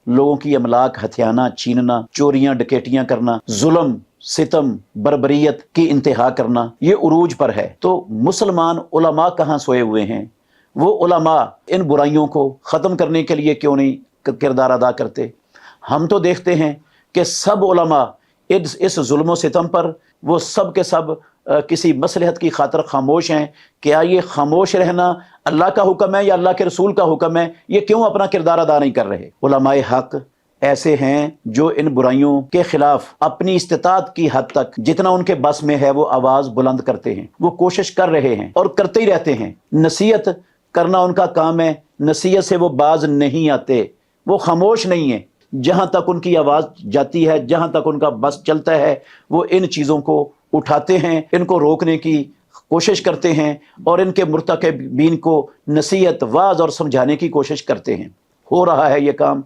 लोगों की अमलाक हथियाना, छीनना, चोरियां डकैतियां करना, जुल्म सितम बर्बरियत की इंतहा करना, ये उरूज पर है। तो मुसलमान उलमा कहाँ सोए हुए हैं? वो उलमा इन बुराइयों को ख़त्म करने के लिए क्यों नहीं किरदार अदा करते? हम तो देखते हैं कि सब उलमा इस जुल्म सितम पर वो सब के सब किसी मसलहत की खातर खामोश हैं। क्या ये खामोश रहना अल्लाह का हुक्म है या अल्लाह के रसूल का हुक्म है? ये क्यों अपना किरदार अदा नहीं कर रहे? उलमाए हक ऐसे हैं जो इन बुराइयों के खिलाफ अपनी इस्तिताअत की हद तक जितना उनके बस में है वो आवाज बुलंद करते हैं, वो कोशिश कर रहे हैं और करते ही रहते हैं। नसीहत करना उनका काम है, नसीहत से वो बाज नहीं आते, वो खामोश नहीं है। जहां तक उनकी आवाज जाती है, जहां तक उनका बस चलता है, वो इन चीजों को उठाते हैं, इनको रोकने की कोशिश करते हैं और इनके मुर्तकिबीन को नसीहत वाज और समझाने की कोशिश करते हैं। हो रहा है ये काम।